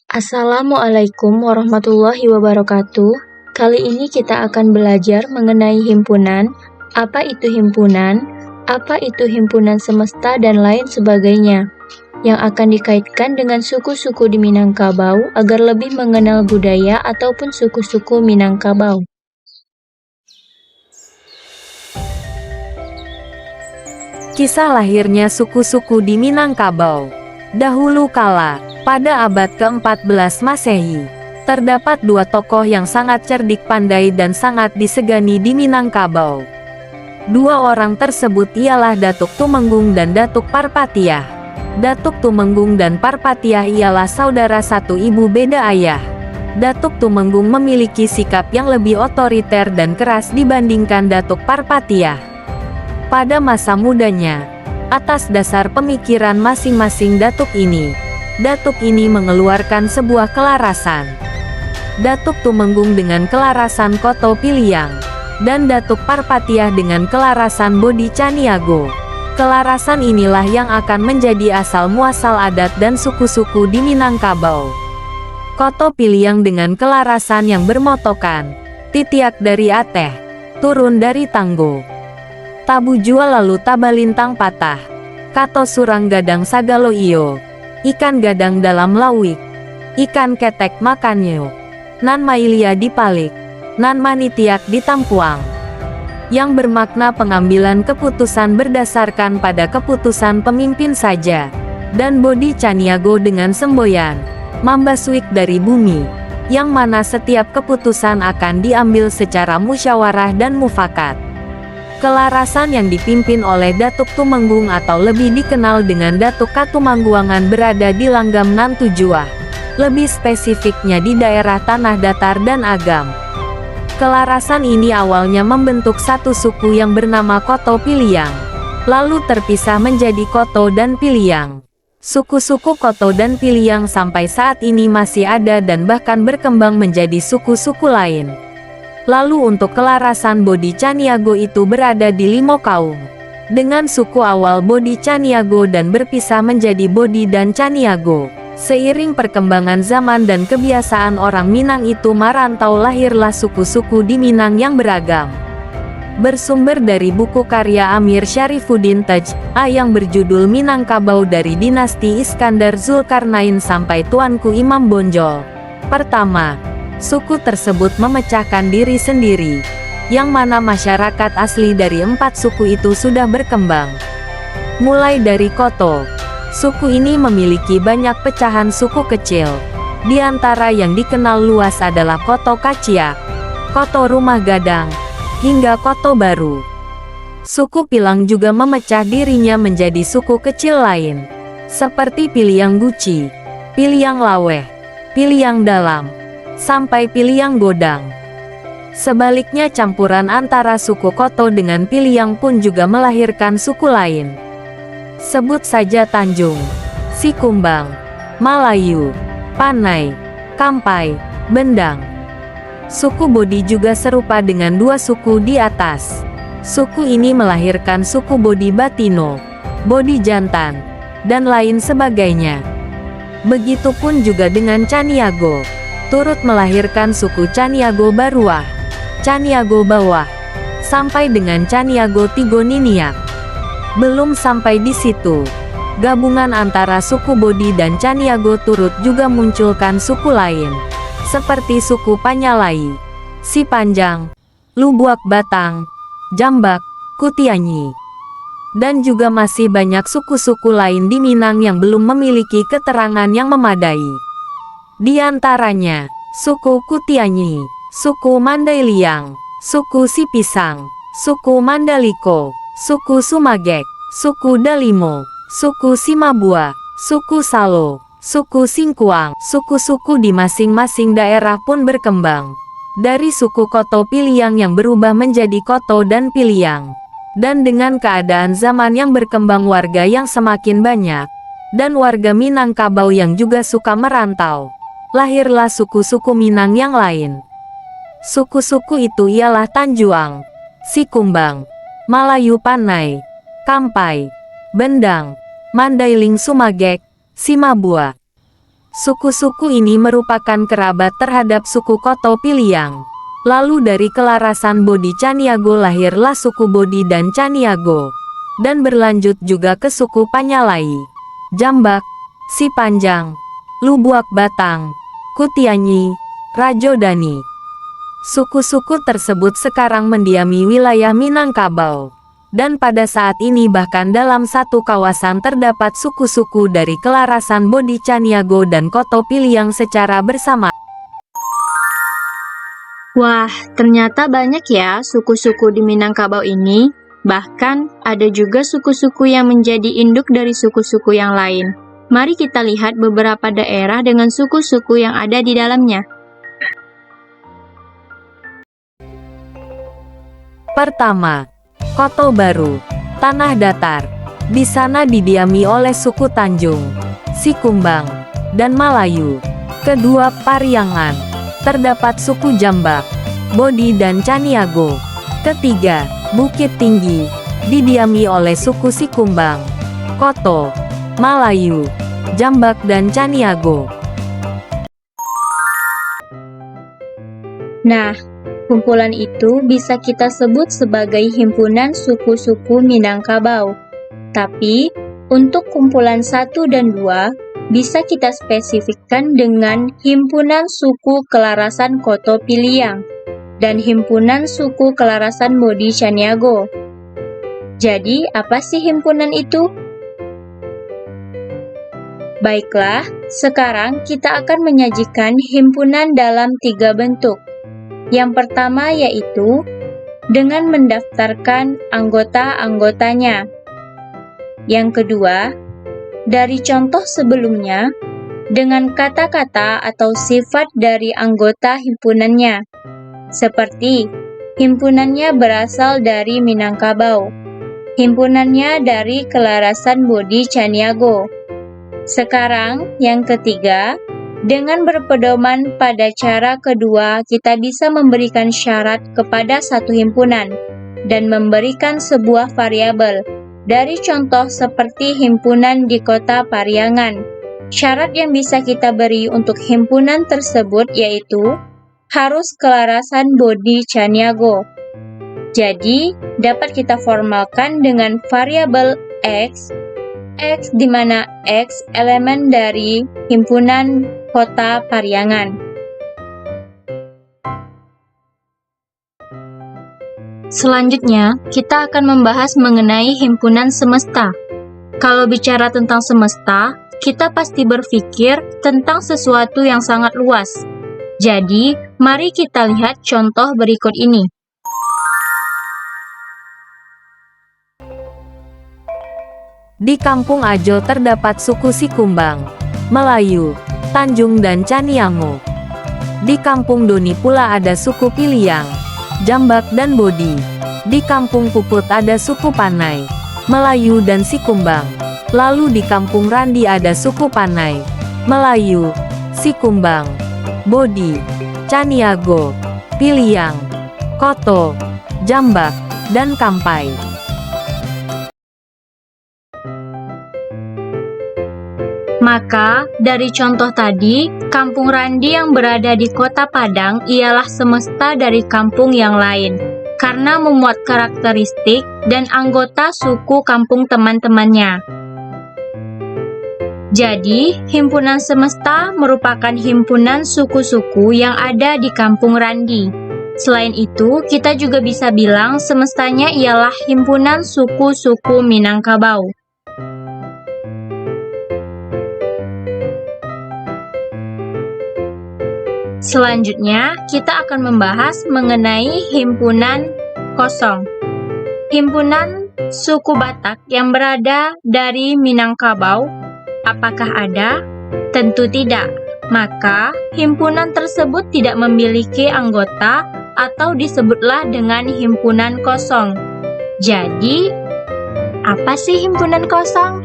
Assalamualaikum warahmatullahi wabarakatuh. Kali ini kita akan belajar mengenai himpunan, apa itu himpunan semesta dan lain sebagainya, yang akan dikaitkan dengan suku-suku di Minangkabau agar lebih mengenal budaya ataupun suku-suku Minangkabau. Kisah lahirnya suku-suku di Minangkabau. Dahulu kala, pada abad ke-14 Masehi, terdapat dua tokoh yang sangat cerdik pandai dan sangat disegani di Minangkabau. Dua orang tersebut ialah Datuk Tumenggung dan Datuk Parpatiah. Datuk Tumenggung dan Parpatiah ialah saudara satu ibu beda ayah. Datuk Tumenggung memiliki sikap yang lebih otoriter dan keras dibandingkan Datuk Parpatiah. Pada masa mudanya, atas dasar pemikiran masing-masing datuk ini mengeluarkan sebuah kelarasan. Datuk Tumenggung dengan kelarasan Koto Piliang, dan Datuk Parpatiah dengan kelarasan Bodi Caniago. Kelarasan inilah yang akan menjadi asal muasal adat dan suku-suku di Minangkabau. Koto Piliang dengan kelarasan yang bermotokan, titiak dari Ateh, turun dari Tanggo. Tabu jua lalu tabalintang patah, kato surang gadang sagalo iyo, ikan gadang dalam lawik, ikan ketek makannya, nan mailia dipalik, nan manitiak ditampuang. Yang bermakna pengambilan keputusan berdasarkan pada keputusan pemimpin saja, dan Bodi Caniago dengan semboyan, mambasuik dari bumi, yang mana setiap keputusan akan diambil secara musyawarah dan mufakat. Kelarasan yang dipimpin oleh Datuk Tumenggung atau lebih dikenal dengan Datuk Katumangguangan berada di Langgam nan Tujuah, lebih spesifiknya di daerah Tanah Datar dan Agam. Kelarasan ini awalnya membentuk satu suku yang bernama Koto Piliang, lalu terpisah menjadi Koto dan Piliang. Suku-suku Koto dan Piliang sampai saat ini masih ada dan bahkan berkembang menjadi suku-suku lain. Lalu untuk kelarasan Bodi Caniago itu berada di Limo Kaum, dengan suku awal Bodi Caniago dan berpisah menjadi Bodi dan Caniago. Seiring perkembangan zaman dan kebiasaan orang Minang itu merantau, lahirlah suku-suku di Minang yang beragam. Bersumber dari buku karya Amir Syarifuddin Taj, yang berjudul Minangkabau dari Dinasti Iskandar Zulkarnain sampai Tuanku Imam Bonjol. Pertama, suku tersebut memecahkan diri sendiri, yang mana masyarakat asli dari 4 suku itu sudah berkembang. Mulai dari Koto, suku ini memiliki banyak pecahan suku kecil. Di antara yang dikenal luas adalah Koto Kaciak, Koto Rumah Gadang, hingga Koto Baru. Suku Pilang juga memecah dirinya menjadi suku kecil lain, seperti Piliang Guci, Piliang Laweh, Piliang Dalam, sampai Piliang Godang. Sebaliknya campuran antara suku Koto dengan Piliang pun juga melahirkan suku lain. Sebut saja Tanjung, Sikumbang, Malayu, Panai, Kampai, Bendang. Suku Bodi juga serupa dengan dua suku di atas. Suku ini melahirkan suku Bodi Batino, Bodi Jantan, dan lain sebagainya. Begitupun juga dengan Caniago, turut melahirkan suku Caniago Baruah, Caniago Bawah, sampai dengan Caniago Tigoniniak. Belum sampai di situ, gabungan antara suku Bodi dan Caniago turut juga munculkan suku lain, seperti suku Panyalai, Sipanjang, Lubuak Batang, Jambak, Kutianyi. Dan juga masih banyak suku-suku lain di Minang yang belum memiliki keterangan yang memadai. Di antaranya, suku Kutianyi, suku Mandailiang, suku Sipisang, suku Mandaliko, suku Sumagek, suku Dalimo, suku Simabua, suku Salo, suku Singkuang. Suku-suku di masing-masing daerah pun berkembang. Dari suku Koto Piliang yang berubah menjadi Koto dan Piliang. Dan dengan keadaan zaman yang berkembang, warga yang semakin banyak, dan warga Minangkabau yang juga suka merantau, lahirlah suku-suku Minang yang lain. Suku-suku itu ialah Tanjuang, Sikumbang, Malayu Panai, Kampai, Bendang, Mandailing Sumagek, Simabua. Suku-suku ini merupakan kerabat terhadap suku Koto Piliang. Lalu dari kelarasan Bodi Caniago lahirlah suku Bodi dan Caniago. Dan berlanjut juga ke suku Panyalai, Jambak, Sipanjang, Lubuak Batang, Kutianyi, Rajodani. Suku-suku tersebut sekarang mendiami wilayah Minangkabau. Dan pada saat ini bahkan dalam satu kawasan terdapat suku-suku dari kelarasan Bodi Caniago dan Koto Piliang secara bersama. Wah, ternyata banyak ya suku-suku di Minangkabau ini. Bahkan ada juga suku-suku yang menjadi induk dari suku-suku yang lain. Mari kita lihat beberapa daerah dengan suku-suku yang ada di dalamnya. Pertama, Koto Baru, tanah datar. Di sana didiami oleh suku Tanjung, Sikumbang, dan Malayu. Kedua, Pariangan. Terdapat suku Jambak, Bodi dan Caniago. Ketiga, Bukit Tinggi. Didiami oleh suku Sikumbang, Koto, Malayu, Jambak dan Caniago. Nah, kumpulan itu bisa kita sebut sebagai himpunan suku-suku Minangkabau. Tapi, untuk kumpulan 1 dan 2, bisa kita spesifikkan dengan himpunan suku kelarasan Koto Piliang dan himpunan suku kelarasan Bodi Caniago. Jadi, apa sih himpunan itu? Baiklah, sekarang kita akan menyajikan himpunan dalam 3 bentuk. Yang pertama yaitu dengan mendaftarkan anggota-anggotanya. Yang kedua, dari contoh sebelumnya, dengan kata-kata atau sifat dari anggota himpunannya. Seperti, himpunannya berasal dari Minangkabau. Himpunannya dari kelarasan Bodi Caniago. Sekarang, yang ketiga, dengan berpedoman pada cara kedua, kita bisa memberikan syarat kepada satu himpunan dan memberikan sebuah variabel. Dari contoh seperti himpunan di kota Pariangan, syarat yang bisa kita beri untuk himpunan tersebut yaitu harus kelarasan Bodi Caniago. Jadi, dapat kita formalkan dengan variabel X di mana X elemen dari himpunan kota Pariangan. Selanjutnya, kita akan membahas mengenai himpunan semesta. Kalau bicara tentang semesta, kita pasti berpikir tentang sesuatu yang sangat luas. Jadi, mari kita lihat contoh berikut ini. Di Kampung Ajo terdapat suku Sikumbang, Melayu, Tanjung dan Caniango. Di Kampung Doni pula ada suku Piliang, Jambak dan Bodi. Di Kampung Puput ada suku Panai, Melayu dan Sikumbang. Lalu di Kampung Randi ada suku Panai, Melayu, Sikumbang, Bodi, Caniago, Piliang, Koto, Jambak, dan Kampai. Maka, dari contoh tadi, Kampung Randi yang berada di Kota Padang ialah semesta dari kampung yang lain, karena memuat karakteristik dan anggota suku kampung teman-temannya. Jadi, himpunan semesta merupakan himpunan suku-suku yang ada di Kampung Randi. Selain itu, kita juga bisa bilang semestanya ialah himpunan suku-suku Minangkabau. Selanjutnya, kita akan membahas mengenai himpunan kosong. Himpunan suku Batak yang berada dari Minangkabau, apakah ada? Tentu tidak. Maka, himpunan tersebut tidak memiliki anggota atau disebutlah dengan himpunan kosong. Jadi, apa sih himpunan kosong?